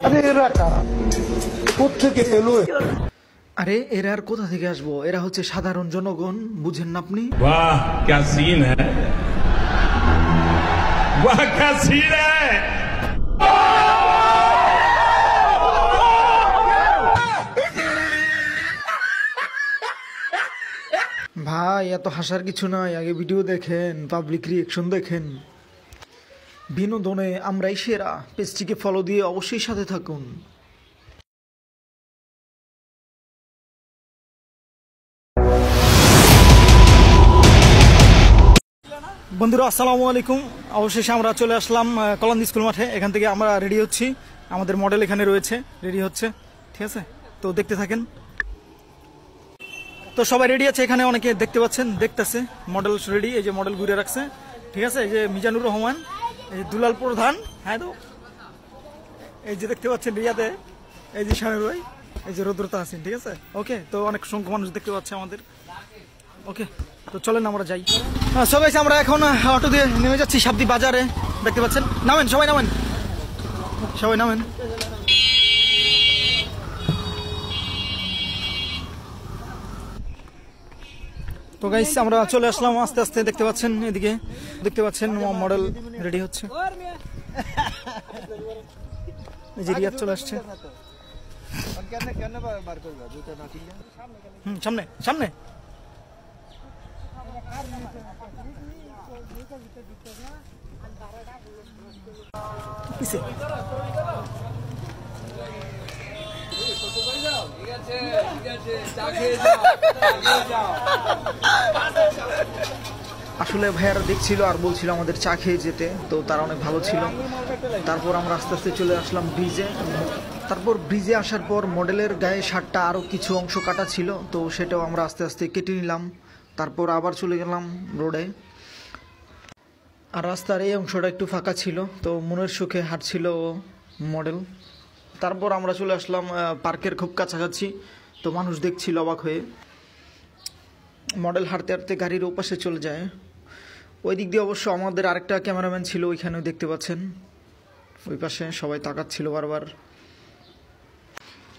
আরে এরা কারা, কোত্থেকে এলো? আরে এরা আর কোথা থেকে আসবো? এরা হচ্ছে সাধারণ জনগণ, বুঝেন না আপনি? वाह क्या सीन है, वाह क्या सीन है। ভাই এত হাসার কিছু নাই, আগে ভিডিও দেখেন, পাবলিক রিয়েকশন দেখেন। বিনোদনে আমরাই সেরা। পেজটিকে ফলো দিয়ে অবশ্যই সাথে থাকুন। বন্ধুরা আসসালামু আলাইকুম। অবশেষে আমরা চলে আসলাম কলান্দি স্কুল মাঠে। এখান থেকে আমরা রেডি হচ্ছি, আমাদের মডেল এখানে রয়েছে, রেডি হচ্ছে, ঠিক আছে? তো দেখতে থাকেন। তো সবাই রেডি আছে এখানে, অনেকে দেখতে পাচ্ছেন, দেখতেছে মডেল রেডি। এই যে মডেল ঘুরে রাখছে, ঠিক আছে? এই যে মিজানুর রহমান, এই যে দুলাল প্রধান, হ্যাঁ তো এই যে দেখতে পাচ্ছেন রিয়াদে, এই যে শাহের ভাই, এই যে রুদ্রতা আছেন, ঠিক আছে? ওকে, তো অনেক সংখ্যক মানুষ দেখতে পাচ্ছে আমাদের। ওকে, তো চলেন আমরা যাই। সবাই আমরা এখন অটো দিয়ে নেমে যাচ্ছি সাবদি বাজারে, দেখতে পাচ্ছেন। নামেন সবাই, নামেন সবাই, নামেন। তো গাইস আমরা চলে আসলাম আস্তে আস্তে, দেখতে পাচ্ছেন এদিকে, দেখতে পাচ্ছেন মডেল রেডি হচ্ছে। এই যে রিয়াদ চলে আসছে। সামনে সামনে পিছে। আসলে ভাইয়ারা দেখছিল আর বলছিল আমাদের চা খেয়ে যেতে, তো তারা অনেক ভালো ছিল। তারপর আমরা আস্তে আস্তে চলে আসলাম ব্রিজে। তারপর ব্রিজে আসার পর মডেলের গায়ে শার্টটা আরও কিছু অংশ কাটা ছিল, তো সেটাও আমরা আস্তে আস্তে কেটে নিলাম। তারপর আবার চলে গেলাম রোডে। আর রাস্তার এই অংশটা একটু ফাঁকা ছিল, তো মনের সুখে হাঁটছিল মডেল। তারপর আমরা চলে আসলাম পার্কের খুব কাছাকাছি, তো মানুষ দেখছিল অবাক হয়ে। মডেল হাঁটতে হাঁটতে গাড়ির ওপাশে চলে যায়। ওই দিক দিয়ে অবশ্য আমাদের আরেকটা ক্যামেরাম্যান ছিল, ওইখানেও দেখতে পাচ্ছেন, ওই পাশে সবাই তাকাচ্ছিল বারবার।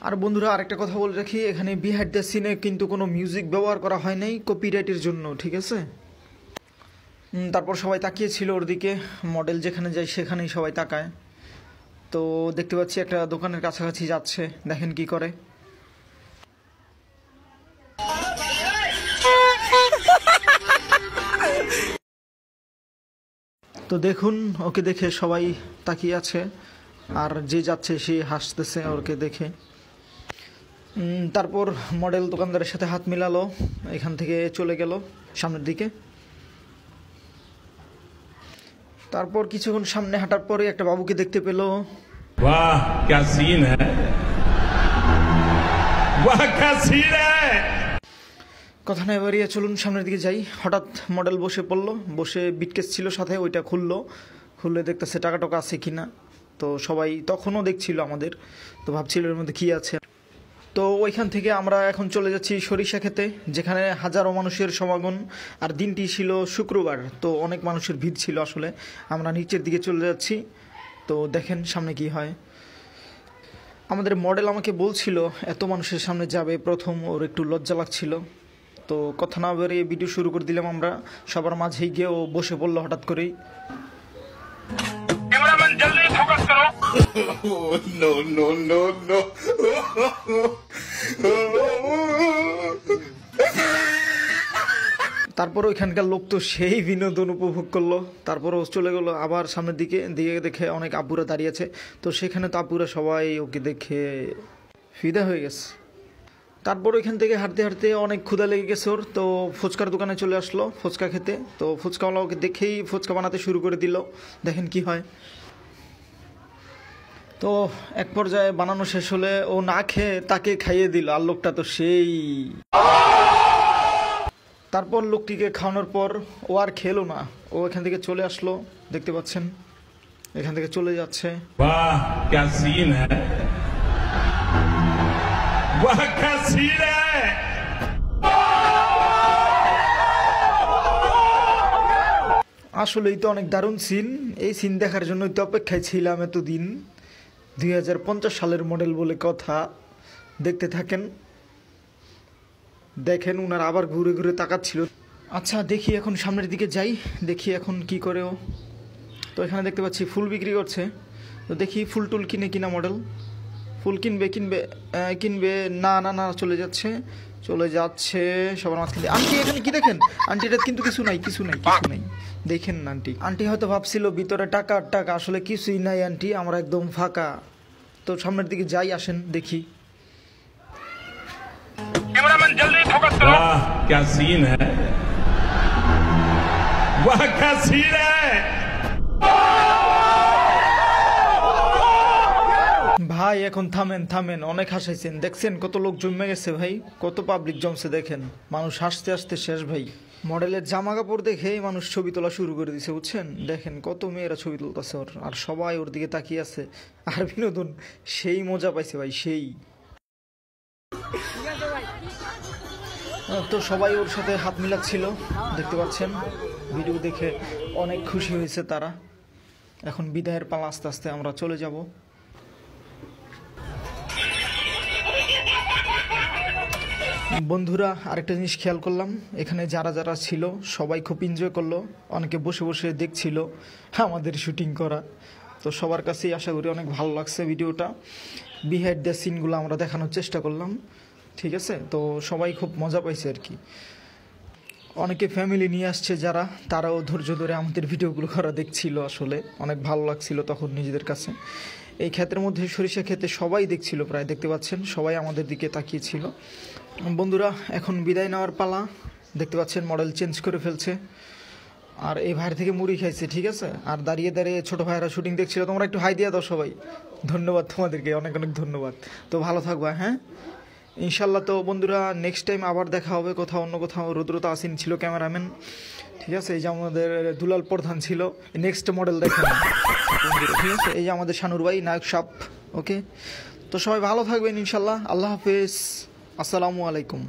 আর বন্ধুরা আরেকটা কথা বলে রাখি, এখানে বিহাইন্ড দ্য সিনে কিন্তু কোনো মিউজিক ব্যবহার করা হয় নাই কপিরাইটের জন্য, ঠিক আছে? তারপর সবাই তাকিয়েছিল ওর দিকে, মডেল যেখানে যায় সেখানেই সবাই তাকায়। তো দেখতে পাচ্ছি একটা দোকানের কাছাকাছি যাচ্ছে, দেখেন কি করে। তো দেখুন, ওকে দেখে সবাই তাকিয়ে আছে, আর যে যাচ্ছে সে হাসতেছে ওকে দেখে। তারপর মডেল দোকানদারের সাথে হাত মিলালো, এখান থেকে চলে গেল সামনের দিকে। তারপর কিছুক্ষণ সামনে হাঁটার পরে একটা বাবুকে দেখতে পেল। वाह क्या सीन है, वाह क्या सीन है। কথা না বাড়িয়ে চলুন সামনের দিকে যাই। হঠাৎ মডেল বসে পড়লো, বসে বিটকেস ছিল সাথে, ওইটা খুললে দেখতেছে টাকা টাকা আছে কিনা। তো সবাই তখনও দেখছিল আমাদের, তো ভাবছিল এর মধ্যে কী আছে। তো ওইখান থেকে আমরা এখন চলে যাচ্ছি সরিষা খেতে, যেখানে হাজারো মানুষের সমাগম। আর দিনটি ছিল শুক্রবার, তো অনেক মানুষের ভিড় ছিল। আসলে আমরা নিচের দিকে চলে যাচ্ছি, তো দেখেন সামনে কি হয়। আমাদের মডেল আমাকে বলছিল এত মানুষের সামনে যাবে, প্রথম ওর একটু লজ্জা লাগছিল। তো কথা না বেরিয়ে ভিডিও শুরু করে দিলাম আমরা, সবার মাঝেই গিয়ে ও বসে পড়লো হঠাৎ করেই। कैमरामैन जल्दी फोकस करो। No no no no. তারপর ওইখানকার লোক তো সেই বিনোদন উপভোগ করলো। তারপর ও চলে গেলো আবার সামনের দিকে, দেখে অনেক আব্বুরা দাঁড়িয়েছে, তো সেখানে তো আব্বুরা সবাই ওকে দেখে ফিদা হয়ে গেছে। তারপর ওইখান থেকে হাঁটতে হাঁটতে অনেক ক্ষুধা লেগে গেছে ওর, তো ফুচকার দোকানে চলে আসলো ফুচকা খেতে। তো ফুচকাওয়ালা ওকে দেখেই ফুচকা বানাতে শুরু করে দিল, দেখেন কি হয়। তো এক পর্যায়ে বানানো শেষ হলে ও না খেয়ে তাকে খাইয়ে দিল, আর লোকটা তো সেই। তারপর লোকটিকে খাওয়ানোর পর ও আর খেলো না, ও এখান থেকে চলে আসলো, দেখতে পাচ্ছেন এখান থেকে চলে যাচ্ছে। वाह क्या सीन है, वाह क्या सीन है। আসলেই তো অনেক দারুণ সিন। এই সিন দেখার জন্যই তো অপেক্ষায় ছিলাম এতদিন। 2050 সালের মডেল বলে কথা। দেখতে থাকেন, দেখেন উনার আবার ঘুরে ঘুরে তাকাচ্ছিল। আচ্ছা দেখি এখন সামনের দিকে যাই, দেখি এখন কি করে ও। তো এখানে দেখতে পাচ্ছি ফুল বিক্রি করছে, তো দেখি ফুল টুল কিনে কিনা মডেল। ফুল কিনবে কিনবে না না না, চলে যাচ্ছে সবার মাঝখানে। আন্টি এখানে কি দেখেন, আন্টিটা কিন্তু কিছু নাই দেখেন না আন্টি। আন্টি হয়তো ভাবছিল ভিতরে টাকা টাকা, আসলে কিছুই নাই আন্টি, আমরা একদম ফাঁকা। তো সামনের দিকে যাই, আসেন দেখি। कैमरामैन जल्दी फोकस करो। वाह क्या सीन है, वाह क्या सीन है। ভাই এখন থামেন, অনেক হাসাইছেন, দেখছেন কত লোক জমে গেছে ভাই, কত পাবলিক জমছে দেখেন, মানুষ হাসতে হাসতে শেষ ভাই। মডেলের জামা কাপড় দেখে মানুষ ছবি তোলা শুরু করে দিছে, বুঝছেন, দেখেন কত মেয়েরা ছবি তুলতেছে ওর, আর সবাই ওর দিকে তাকিয়ে আছে। আর বিনোদন সেই মজা পাইছে ভাই, সেই। তো সবাই ওর সাথে হাত মিলাচ্ছিল, দেখতে পাচ্ছেন, ভিডিও দেখে অনেক খুশি হয়েছে তারা। এখন বিদায়ের পালা, আস্তে আস্তে আমরা চলে যাব। বন্ধুরা আরেকটা জিনিস খেয়াল করলাম, এখানে যারা যারা ছিল সবাই খুব এনজয় করলো, অনেকে বসে বসে দেখছিল আমাদের শুটিং করা। তো সবার কাছেই আশা করি অনেক ভালো লাগছে ভিডিওটা। বিহাইন্ড দ্য সিনগুলো আমরা দেখানোর চেষ্টা করলাম, ঠিক আছে। তো সবাই খুব মজা পাইছে আর কি। অনেকে ফ্যামিলি নিয়ে আসছে যারা, তারাও ধৈর্য ধরে আমাদের ভিডিওগুলো করা দেখছিল, আসলে অনেক ভালো লাগছিল তখন নিজেদের কাছে। এই ক্ষেতের মধ্যে সরিষা ক্ষেতে সবাই দেখছিল প্রায়, দেখতে পাচ্ছেন সবাই আমাদের দিকে তাকিয়েছিল। বন্ধুরা এখন বিদায় নেওয়ার পালা, দেখতে পাচ্ছেন মডেল চেঞ্জ করে ফেলছে, আর এই ভাইয়ের থেকে মুড়ি খাইছে, ঠিক আছে। আর দাঁড়িয়ে দাঁড়িয়ে ছোটো ভাইয়েরা শুটিং দেখছিল, তোমরা একটু হাই দিয়ে দাও সবাই, ধন্যবাদ তোমাদেরকে, অনেক অনেক ধন্যবাদ। তো ভালো থাকবা, হ্যাঁ ইনশাল্লাহ। তো বন্ধুরা নেক্সট টাইম আবার দেখা হবে কোথাও, অন্য কোথাও। রুদ্রতা আসিন ছিল ক্যামেরাম্যান, ঠিক আছে। এই যে আমাদের দুলাল প্রধান ছিল, নেক্সট মডেল দেখেন, ঠিক আছে। এই যে আমাদের শানুর ভাই নায়ক সাপ, ওকে। তো সবাই ভালো থাকবেন ইনশাল্লাহ, আল্লাহ হাফেজ, আসসালামু আলাইকুম।